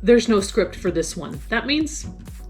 there's no script for this one. That means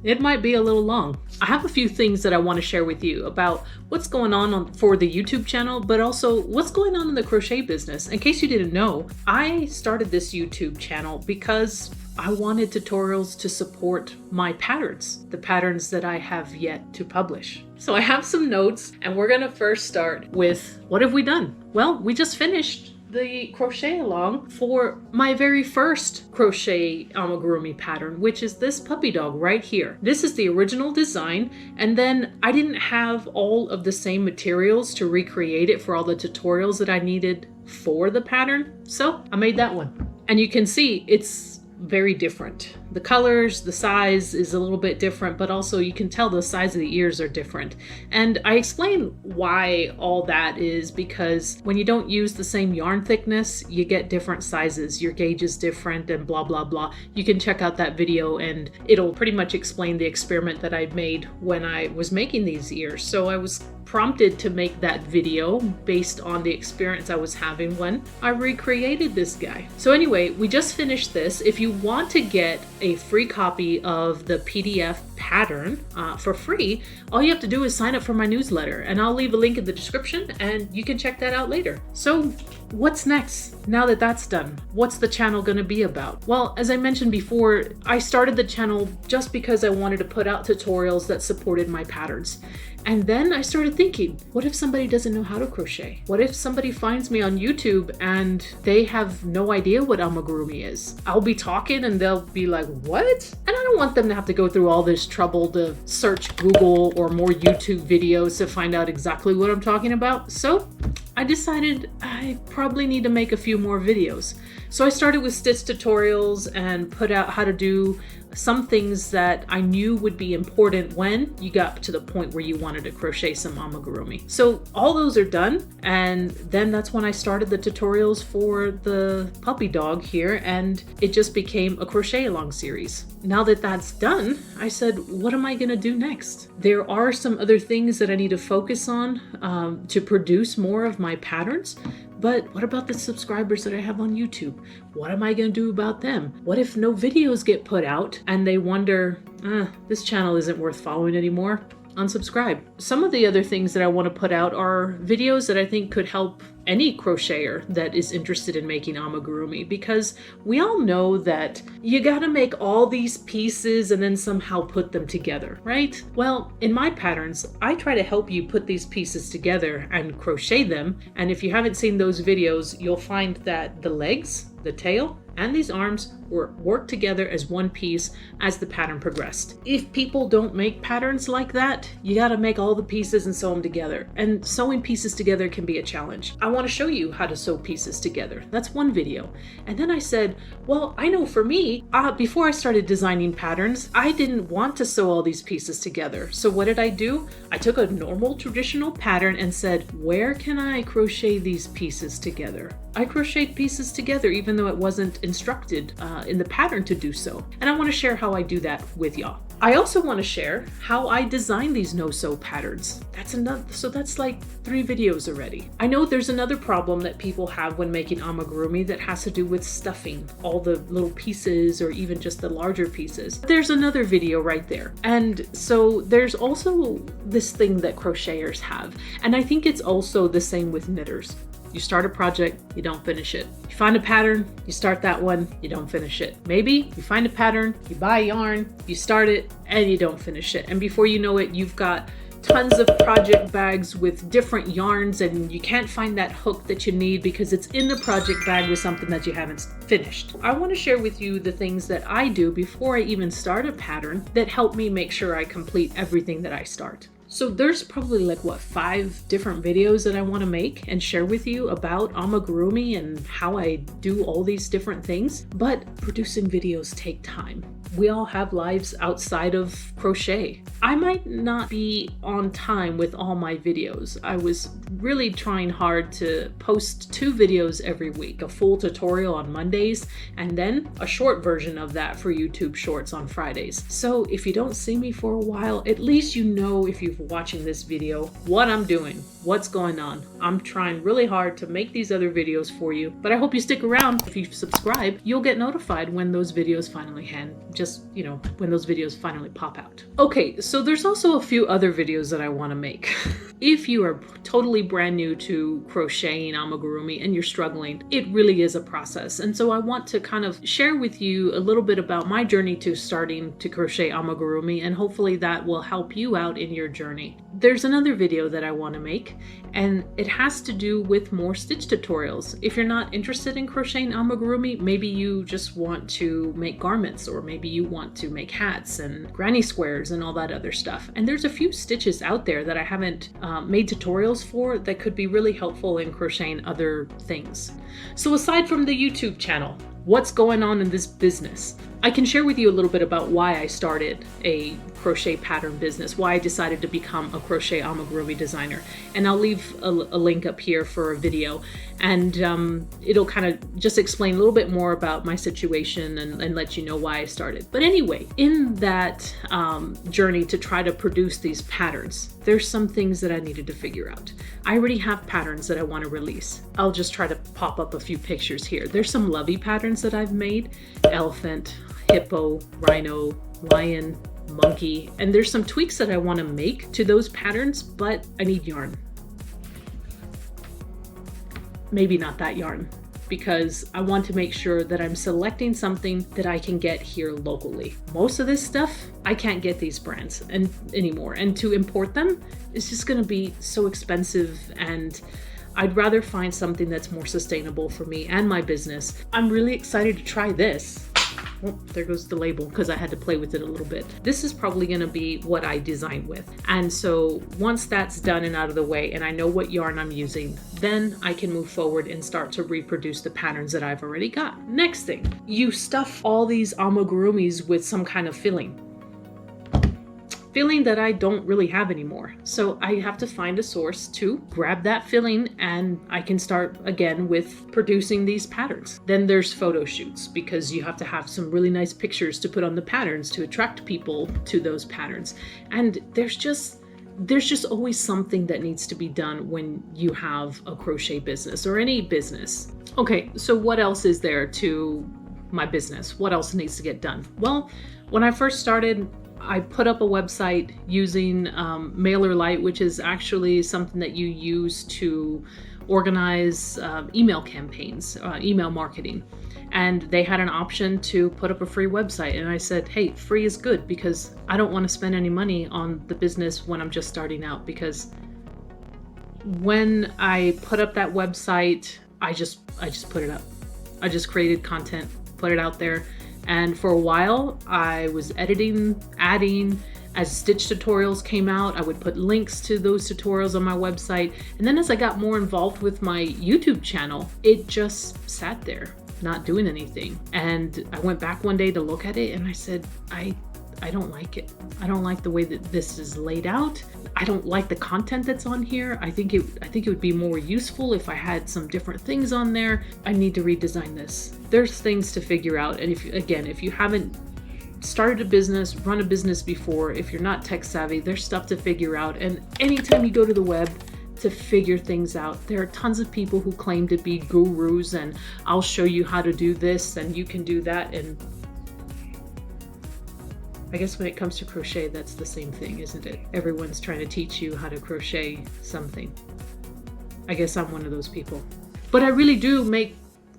it might be a little long. I have a few things that I want to share with you about what's going on for the YouTube channel, but also what's going on in the crochet business. In case you didn't know, I started this YouTube channel because I wanted tutorials to support my patterns, the patterns that I have yet to publish. So I have some notes, and we're gonna first start with, what have we done? Well, we just finished the crochet along for my very first crochet amigurumi pattern, which is this puppy dog right here. This is the original design, and then I didn't have all of the same materials to recreate it for all the tutorials that I needed for the pattern, so I made that one. And you can see it's very different. The colors, the size is a little bit different, but also you can tell the size of the ears are different. And I explain why all that is because when you don't use the same yarn thickness, you get different sizes. Your gauge is different and blah, blah, blah. You can check out that video and it'll pretty much explain the experiment that I made when I was making these ears. So I was prompted to make that video based on the experience I was having when I recreated this guy. So anyway, we just finished this. If you want to get a free copy of the PDF pattern for free, all you have to do is sign up for my newsletter, and I'll leave a link in the description and you can check that out later. So what's next? Now that that's done, what's the channel going to be about? Well, as I mentioned before, I started the channel just because I wanted to put out tutorials that supported my patterns. And then I started thinking, what if somebody doesn't know how to crochet? What if somebody finds me on YouTube and they have no idea what amigurumi is? I'll be talking and they'll be like, what? And I don't want them to have to go through all this trouble to search Google or more YouTube videos to find out exactly what I'm talking about. So I decided I probably need to make a few more videos. So I started with stitch tutorials and put out how to do some things that I knew would be important when you got to the point where you wanted to crochet some amigurumi. So all those are done, and then that's when I started the tutorials for the puppy dog here, and it just became a crochet along series. Now that that's done, I said, what am I gonna do next? There are some other things that I need to focus on to produce more of my patterns. But what about the subscribers that I have on YouTube? What am I going to do about them? What if no videos get put out and they wonder, this channel isn't worth following anymore? Unsubscribe. Some of the other things that I want to put out are videos that I think could help any crocheter that is interested in making amigurumi, because we all know that you gotta make all these pieces and then somehow put them together, right? Well, in my patterns, I try to help you put these pieces together and crochet them. And if you haven't seen those videos, you'll find that the legs, the tail, and these arms were worked together as one piece as the pattern progressed. If people don't make patterns like that, you gotta make all the pieces and sew them together. And sewing pieces together can be a challenge. I wanna show you how to sew pieces together. That's one video. And then I said, well, I know for me, before I started designing patterns, I didn't want to sew all these pieces together. So what did I do? I took a normal traditional pattern and said, where can I crochet these pieces together? I crocheted pieces together even though it wasn't instructed in the pattern to do so. And I want to share how I do that with y'all. I also want to share how I design these no-sew patterns. That's like 3 videos already. I know there's another problem that people have when making amigurumi that has to do with stuffing all the little pieces or even just the larger pieces. There's another video right there. And so there's also this thing that crocheters have. And I think it's also the same with knitters. You start a project, you don't finish it. You find a pattern, you start that one, you don't finish it. Maybe you find a pattern, you buy yarn, you start it, and you don't finish it. And before you know it, you've got tons of project bags with different yarns and you can't find that hook that you need because it's in the project bag with something that you haven't finished. I want to share with you the things that I do before I even start a pattern that help me make sure I complete everything that I start. So there's probably like 5 different videos that I want to make and share with you about amigurumi and how I do all these different things. But producing videos take time. We all have lives outside of crochet. I might not be on time with all my videos. I was really trying hard to post 2 videos every week, a full tutorial on Mondays, and then a short version of that for YouTube Shorts on Fridays. So if you don't see me for a while, at least you know if you've for watching this video, what I'm doing, what's going on. I'm trying really hard to make these other videos for you, but I hope you stick around. If you subscribe, you'll get notified when those videos finally when those videos finally pop out. Okay, so there's also a few other videos that I want to make. If you are totally brand new to crocheting amigurumi and you're struggling, it really is a process. And so I want to kind of share with you a little bit about my journey to starting to crochet amigurumi, and hopefully that will help you out in your journey. There's another video that I want to make, and it has to do with more stitch tutorials. If you're not interested in crocheting amigurumi, maybe you just want to make garments, or maybe you want to make hats and granny squares and all that other stuff. And there's a few stitches out there that I haven't made tutorials for that could be really helpful in crocheting other things. So aside from the YouTube channel, what's going on in this business? I can share with you a little bit about why I started a crochet pattern business, why I decided to become a crochet amigurumi designer. And I'll leave a link up here for a video, and it'll kind of just explain a little bit more about my situation and let you know why I started. But anyway, in that journey to try to produce these patterns, there's some things that I needed to figure out. I already have patterns that I want to release. I'll just try to pop up a few pictures here. There's some lovey patterns that I've made: elephant, hippo, rhino, lion, monkey, and there's some tweaks that I want to make to those patterns, but I need yarn. Maybe not that yarn, because I want to make sure that I'm selecting something that I can get here locally. Most of this stuff, I can't get these brands anymore, and to import them is just going to be so expensive, and I'd rather find something that's more sustainable for me and my business. I'm really excited to try this. Oh, there goes the label, because I had to play with it a little bit. This is probably going to be what I design with. And so once that's done and out of the way, and I know what yarn I'm using, then I can move forward and start to reproduce the patterns that I've already got. Next thing, you stuff all these amigurumis with some kind of filling that I don't really have anymore. So I have to find a source to grab that filling, and I can start again with producing these patterns. Then there's photo shoots, because you have to have some really nice pictures to put on the patterns to attract people to those patterns. And there's just always something that needs to be done when you have a crochet business or any business. Okay, so what else is there to my business? What else needs to get done? Well, when I first started, I put up a website using MailerLite, which is actually something that you use to organize email campaigns, email marketing. And they had an option to put up a free website. And I said, hey, free is good, because I don't want to spend any money on the business when I'm just starting out. Because when I put up that website, I just put it up. I just created content, put it out there. And for a while, I was editing, adding. As stitch tutorials came out, I would put links to those tutorials on my website. And then as I got more involved with my YouTube channel, it just sat there, not doing anything. And I went back one day to look at it, and I said, I don't like it. I don't like the way that this is laid out. I don't like the content that's on here. I think it would be more useful if I had some different things on there. I need to redesign this. There's things to figure out. And if you haven't started a business, run a business before, if you're not tech savvy, there's stuff to figure out. And anytime you go to the web to figure things out, there are tons of people who claim to be gurus, and I'll show you how to do this and you can do that. And I guess when it comes to crochet, that's the same thing, isn't it? Everyone's trying to teach you how to crochet something. I guess I'm one of those people. But I really do make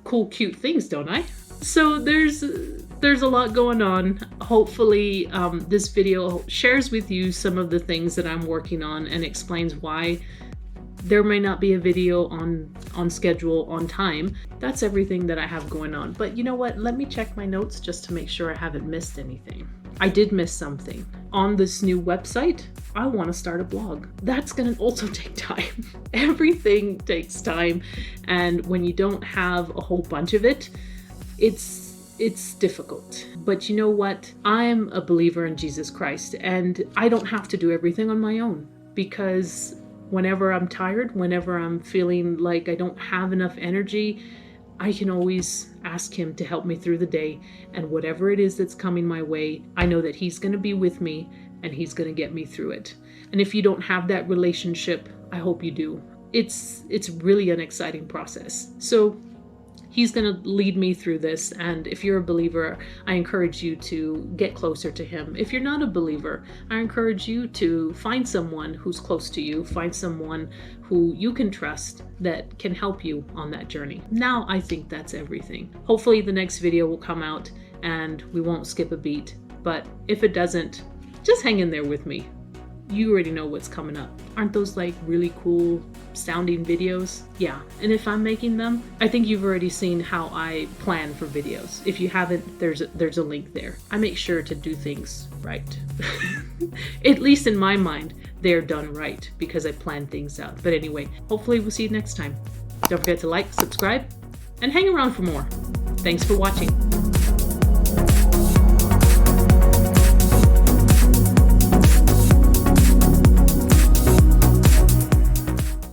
cool, cute things, don't I? So there's a lot going on. Hopefully this video shares with you some of the things that I'm working on and explains why there may not be a video on schedule, on time. That's everything that I have going on. But you know what? Let me check my notes just to make sure I haven't missed anything. I did miss something. On this new website, I want to start a blog. That's going to also take time. Everything takes time. And when you don't have a whole bunch of it, it's difficult. But you know what? I'm a believer in Jesus Christ, and I don't have to do everything on my own, because whenever I'm tired, whenever I'm feeling like I don't have enough energy, I can always ask him to help me through the day. And whatever it is that's coming my way, I know that he's going to be with me and he's going to get me through it. And if you don't have that relationship, I hope you do. It's really an exciting process. So he's going to lead me through this. And if you're a believer, I encourage you to get closer to him. If you're not a believer, I encourage you to find someone who's close to you, find someone who you can trust that can help you on that journey. Now, I think that's everything. Hopefully the next video will come out and we won't skip a beat. But if it doesn't, just hang in there with me. You already know what's coming up. Aren't those like really cool sounding videos? Yeah, and if I'm making them, I think you've already seen how I plan for videos. If you haven't, there's a link there. I make sure to do things right. At least in my mind, they're done right because I plan things out. But anyway, hopefully we'll see you next time. Don't forget to like, subscribe, and hang around for more. Thanks for watching.